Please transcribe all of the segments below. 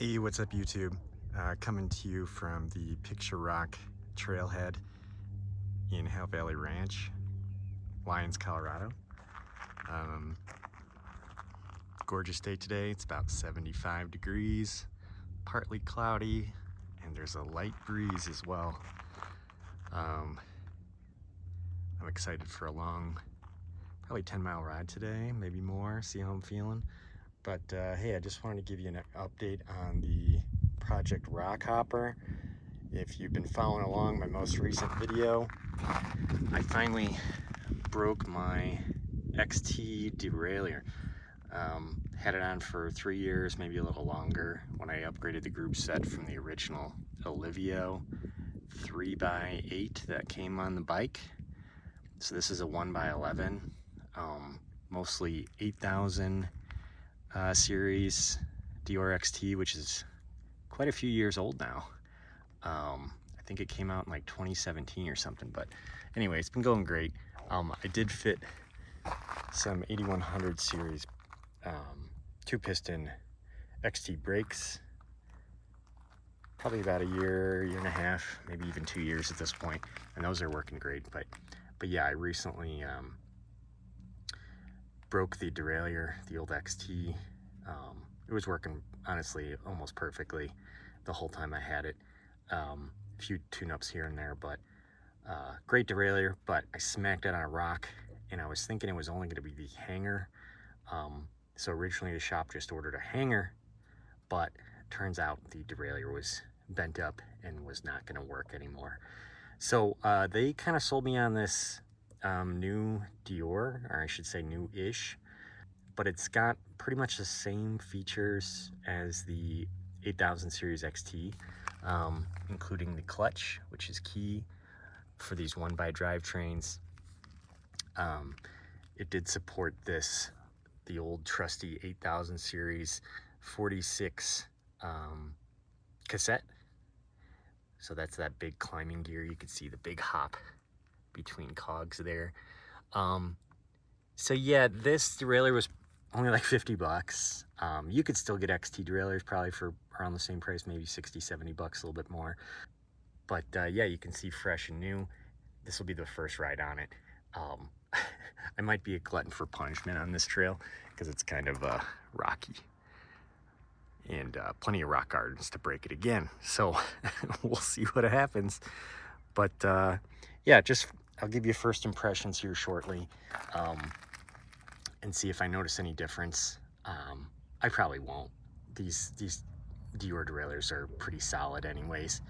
Hey, what's up YouTube? Coming to you from the Picture Rock Trailhead in Hell Valley Ranch, Lyons, Colorado. Gorgeous day today. It's about 75 degrees, partly cloudy, and there's a light breeze as well. I'm excited for a long, probably 10-mile ride today, maybe more, see how I'm feeling. But hey, I just wanted to give you an update on the Project Rockhopper. If you've been following along my most recent video, I finally broke my XT derailleur. Had it on for 3 years, maybe a little longer, when I upgraded the group set from the original Olivio 3x8 that came on the bike. So this is a 1x11, mostly 8,000 series Deore XT, which is quite a few years old now. I think it came out in like 2017 or something, but anyway, it's been going great. I did fit some 8100 series 2-piston XT brakes, probably about a year and a half, maybe even 2 years at this point, and those are working great. But yeah, I recently broke the derailleur, the old XT. It was working honestly almost perfectly the whole time I had it. A few tune-ups here and there, but great derailleur. But I smacked it on a rock, and I was thinking it was only going to be the hanger. So originally the shop just ordered a hanger, but turns out the derailleur was bent up and was not going to work anymore. So they kind of sold me on this new Deore, or I should say new-ish, but it's got pretty much the same features as the 8000 series XT, including the clutch, which is key for these 1x drivetrains. It did support the old trusty 8000 series 46 cassette. So that's that big climbing gear. You can see the big hop between cogs there. So yeah, this derailleur was only like 50 bucks. You could still get XT derailleurs probably for around the same price, maybe 60, 70 bucks, a little bit more. But yeah, you can see fresh and new. This will be the first ride on it. I might be a glutton for punishment on this trail because it's kind of rocky, and plenty of rock gardens to break it again. So we'll see what happens. But yeah, I'll give you first impressions here shortly, and see if I notice any difference. I probably won't. These Deore derailleurs are pretty solid anyways,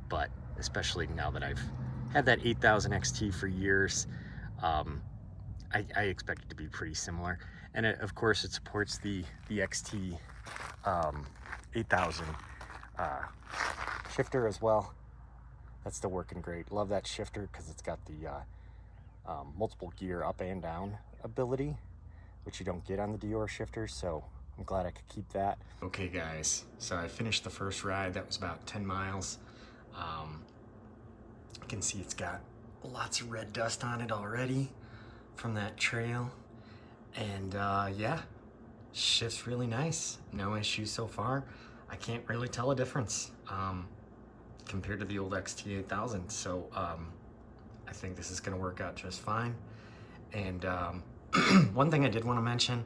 but especially now that I've had that 8000 XT for years, I expect it to be pretty similar. And of course it supports the XT 8000 shifter as well. That's still working great. Love that shifter because it's got the multiple gear up and down ability, which you don't get on the Deore shifters, so I'm glad I could keep that. Okay guys, so I finished the first ride. That was about 10 miles. You can see it's got lots of red dust on it already from that trail. And yeah, shifts really nice. No issues so far. I can't really tell a difference compared to the old XT 8000. So I think this is gonna work out just fine. And one thing I did want to mention,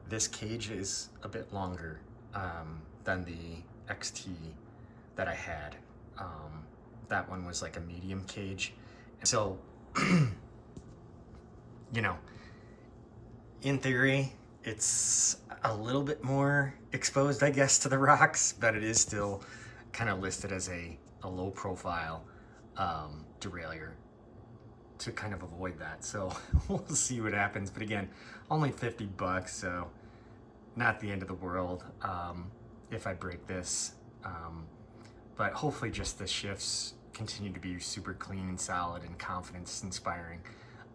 this cage is a bit longer than the XT that I had. That one was like a medium cage. So, you know, in theory, it's a little bit more exposed, I guess, to the rocks, but it is still kind of listed as a low profile derailleur to kind of avoid that. So we'll see what happens. But again, only 50 bucks, so not the end of the world if I break this. But hopefully just the shifts continue to be super clean and solid and confidence inspiring.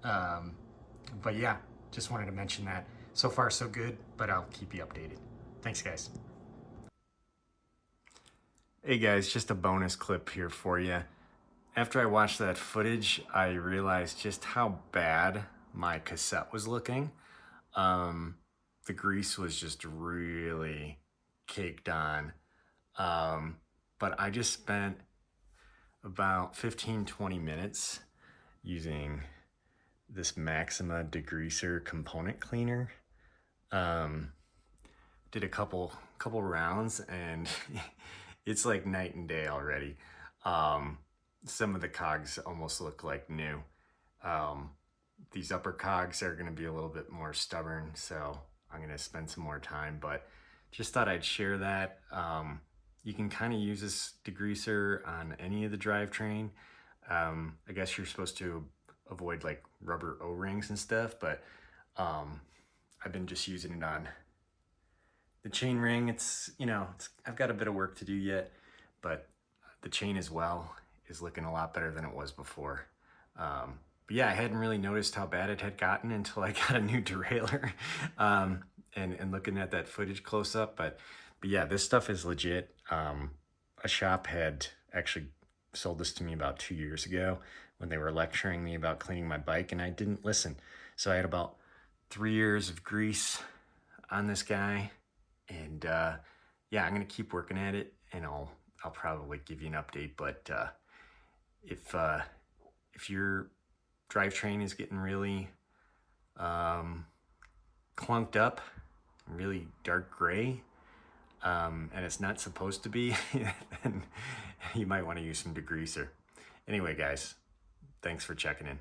But yeah, just wanted to mention that. So far so good, but I'll keep you updated. Thanks guys. Hey guys, just a bonus clip here for you. After I watched that footage, I realized just how bad my cassette was looking. The grease was just really caked on. But I just spent about 15-20 minutes using this Maxima degreaser component cleaner. Did a couple rounds, and it's like night and day already. Some of the cogs almost look like new. These upper cogs are going to be a little bit more stubborn, so I'm going to spend some more time, but just thought I'd share that. You can kind of use this degreaser on any of the drivetrain. I guess you're supposed to avoid like rubber O-rings and stuff, but I've been just using it on the chain ring. I've got a bit of work to do yet, but the chain as well is looking a lot better than it was before. But yeah, I hadn't really noticed how bad it had gotten until I got a new derailleur and looking at that footage close up. But yeah, this stuff is legit. A shop had actually sold this to me about 2 years ago when they were lecturing me about cleaning my bike, and I didn't listen. So I had about 3 years of grease on this guy, and yeah, I'm gonna keep working at it, and I'll probably give you an update. But if your drivetrain is getting really clunked up, really dark gray, and it's not supposed to be, then you might want to use some degreaser. Anyway, guys, thanks for checking in.